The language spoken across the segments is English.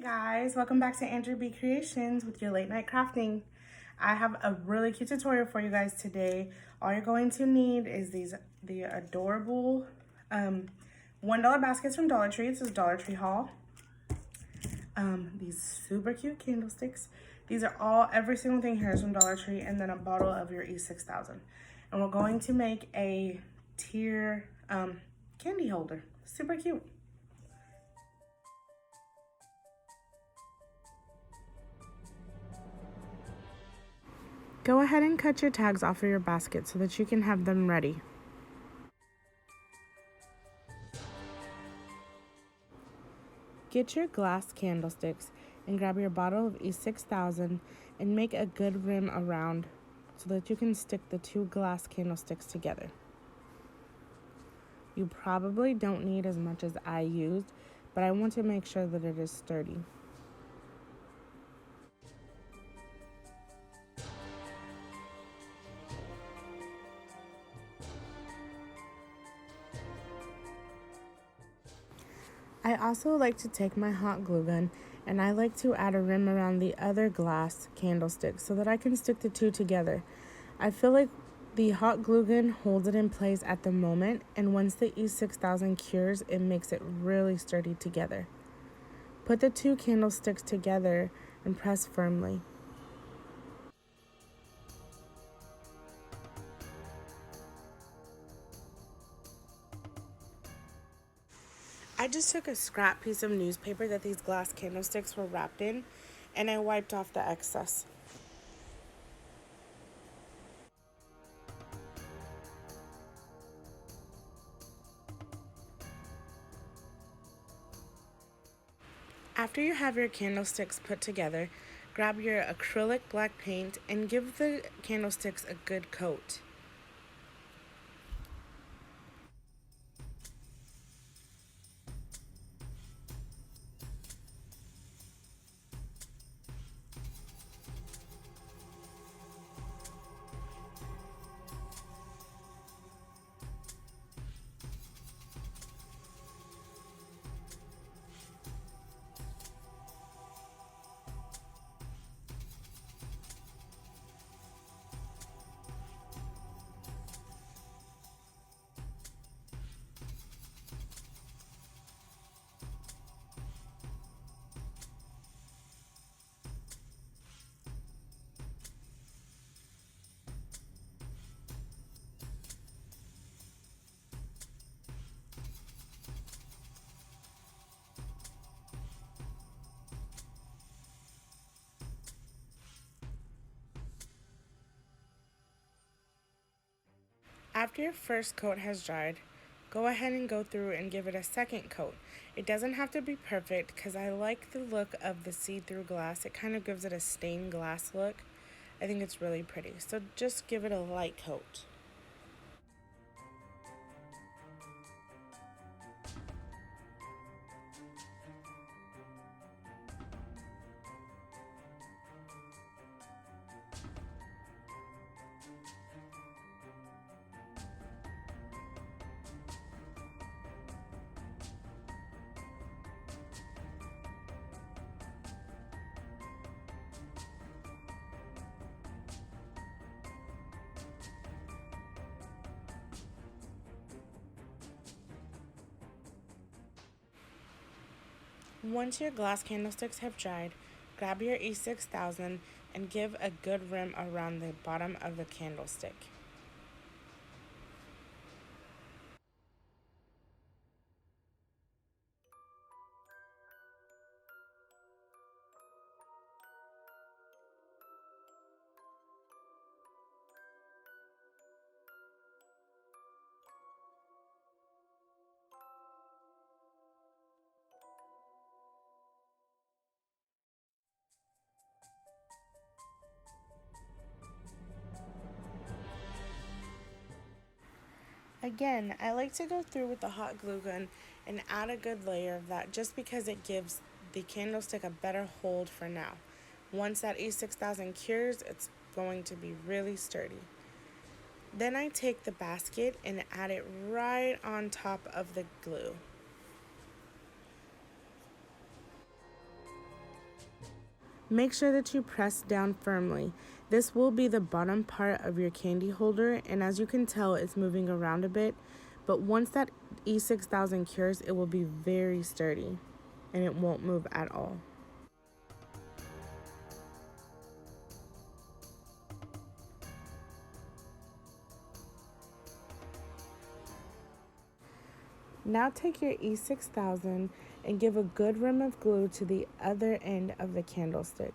Guys, welcome back to Andrew B Creations with your late night crafting. I have a really cute tutorial for you guys today. All you're going to need is the adorable $1 baskets from Dollar Tree. This is Dollar Tree haul. These super cute candlesticks. These are every single thing here is from Dollar Tree, and then a bottle of your E6000. And we're going to make a tier candy holder. Super cute. Go ahead and cut your tags off of your basket so that you can have them ready. Get your glass candlesticks and grab your bottle of E6000 and make a good rim around so that you can stick the two glass candlesticks together. You probably don't need as much as I used, but I want to make sure that it is sturdy. I also like to take my hot glue gun and I like to add a rim around the other glass candlestick so that I can stick the two together. I feel like the hot glue gun holds it in place at the moment, and once the E6000 cures, it makes it really sturdy together. Put the two candlesticks together and press firmly. I just took a scrap piece of newspaper that these glass candlesticks were wrapped in, and I wiped off the excess. After you have your candlesticks put together, grab your acrylic black paint and give the candlesticks a good coat. After your first coat has dried, go ahead and go through and give it a second coat. It doesn't have to be perfect because I like the look of the see-through glass. It kind of gives it a stained glass look. I think it's really pretty. So just give it a light coat. Once your glass candlesticks have dried, grab your E6000 and give a good rim around the bottom of the candlestick. Again, I like to go through with the hot glue gun and add a good layer of that just because it gives the candlestick a better hold for now. Once that E6000 cures, it's going to be really sturdy. Then I take the basket and add it right on top of the glue. Make sure that you press down firmly. This will be the bottom part of your candy holder, and as you can tell, it's moving around a bit. But once that E6000 cures, it will be very sturdy and it won't move at all. Now take your E6000 and give a good rim of glue to the other end of the candlestick.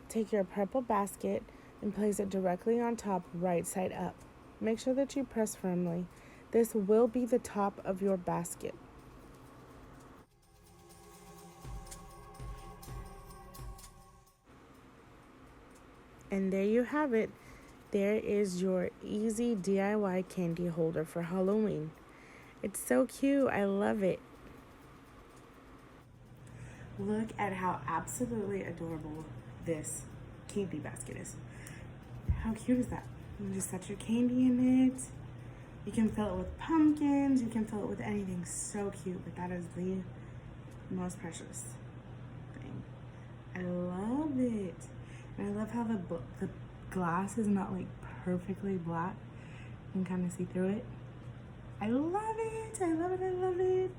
Take your purple basket and place it directly on top, right side up. Make sure that you press firmly. This will be the top of your basket. And there you have it. There is your easy DIY candy holder for Halloween. It's so cute. I love it. Look at how absolutely adorable this candy basket is. How cute is that? You can just set your candy in it. You can fill it with pumpkins. You can fill it with anything. So cute, but that is the most precious thing. I love it. And I love how the glass is not like perfectly black. You can kind of see through it. I love it. I love it. I love it.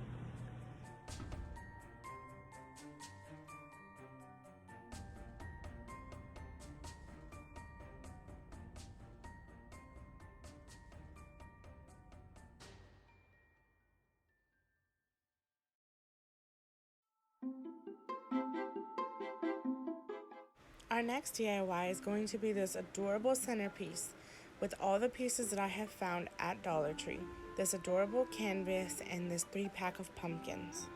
Our next DIY is going to be this adorable centerpiece with all the pieces that I have found at Dollar Tree. This adorable canvas and this 3-pack of pumpkins.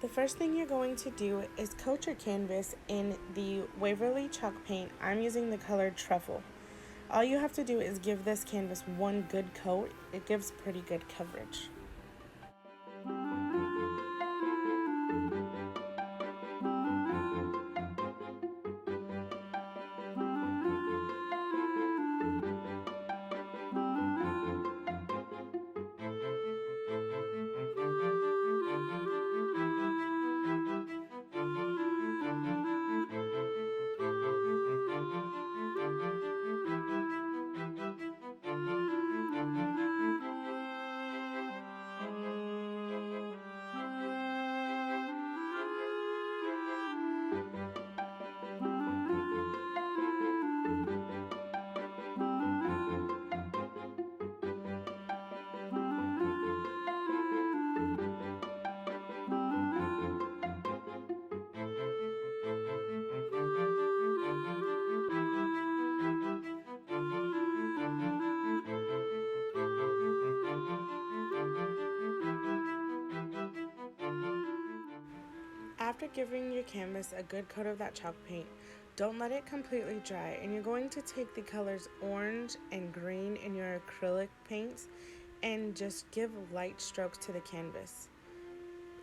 The first thing you're going to do is coat your canvas in the Waverly chalk paint. I'm using the color Truffle. All you have to do is give this canvas one good coat. It gives pretty good coverage. After giving your canvas a good coat of that chalk paint, don't let it completely dry, and you're going to take the colors orange and green in your acrylic paints and just give light strokes to the canvas.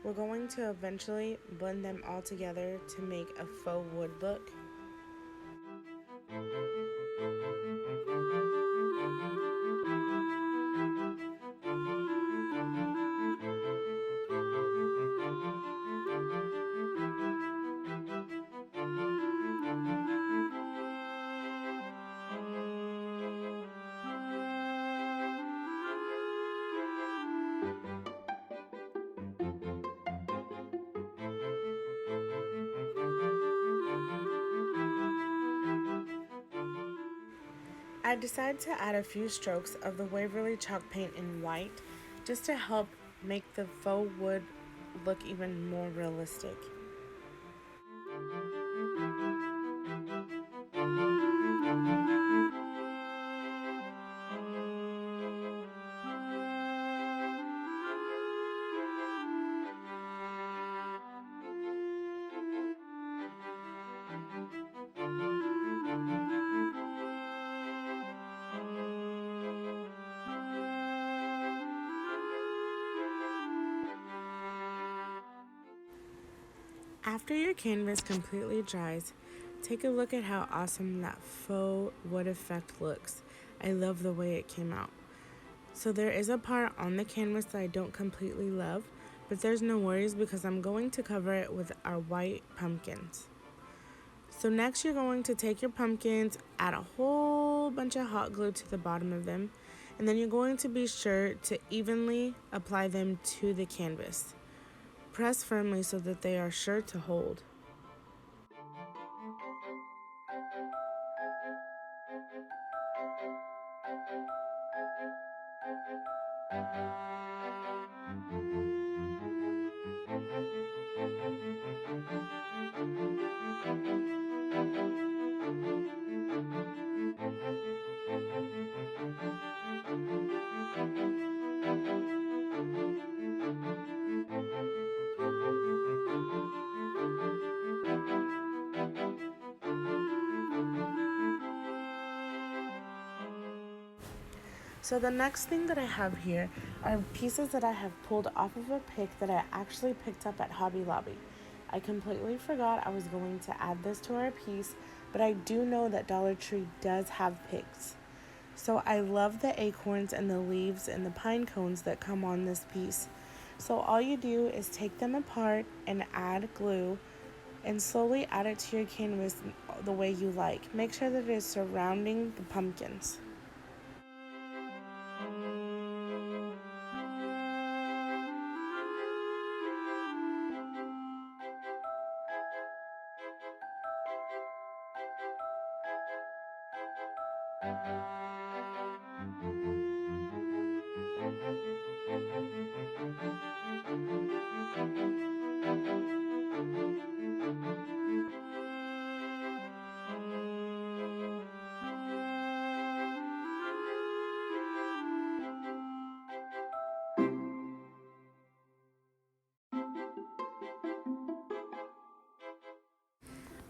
We're going to eventually blend them all together to make a faux wood look. I decided to add a few strokes of the Waverly chalk paint in white just to help make the faux wood look even more realistic. After your canvas completely dries, take a look at how awesome that faux wood effect looks. I love the way it came out. So there is a part on the canvas that I don't completely love, but there's no worries because I'm going to cover it with our white pumpkins. So next you're going to take your pumpkins, add a whole bunch of hot glue to the bottom of them, and then you're going to be sure to evenly apply them to the canvas. Press firmly so that they are sure to hold. So the next thing that I have here are pieces that I have pulled off of a pick that I actually picked up at Hobby Lobby. I completely forgot I was going to add this to our piece, but I do know that Dollar Tree does have picks. So I love the acorns and the leaves and the pine cones that come on this piece. So all you do is take them apart and add glue and slowly add it to your canvas the way you like. Make sure that it is surrounding the pumpkins.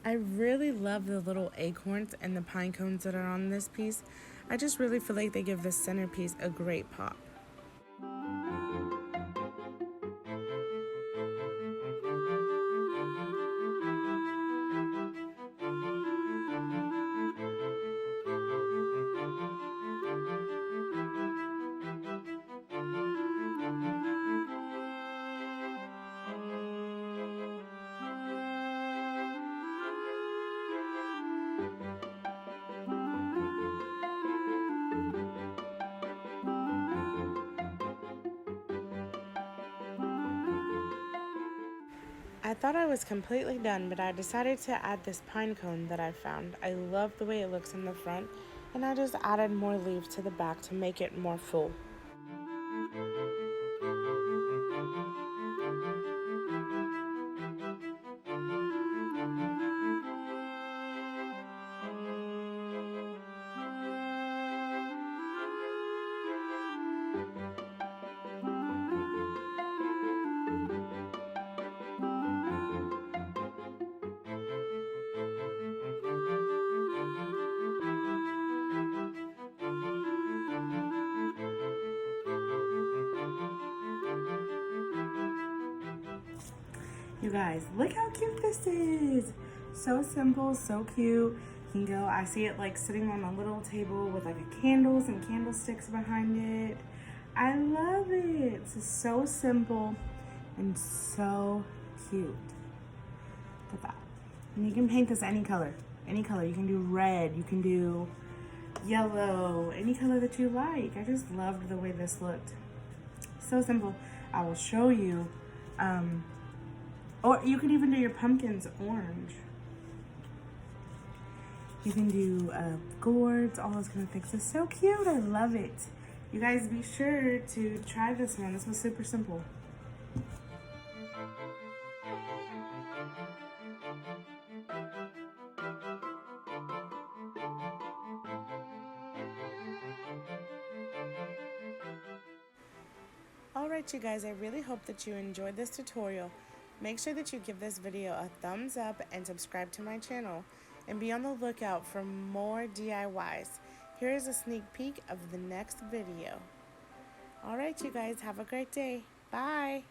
I really love the little acorns and the pine cones that are on this piece. I just really feel like they give the centerpiece a great pop. I thought I was completely done, but I decided to add this pine cone that I found. I love the way it looks in the front, and I just added more leaves to the back to make it more full. You guys, look how cute this is. So simple, so cute. You can go, I see it like sitting on a little table with like a candles and candlesticks behind it. I love it. It's so simple and so cute. Look at that. And you can paint this any color. Any color. You can do red, you can do yellow, any color that you like. I just loved the way this looked. So simple. I will show you. Or you can even do your pumpkins orange. You can do gourds, all those kind of things. It's so cute. I love it. You guys be sure to try this one. This was super simple. Alright you guys, I really hope that you enjoyed this tutorial. Make sure that you give this video a thumbs up and subscribe to my channel. And be on the lookout for more DIYs. Here is a sneak peek of the next video. Alright you guys, have a great day. Bye!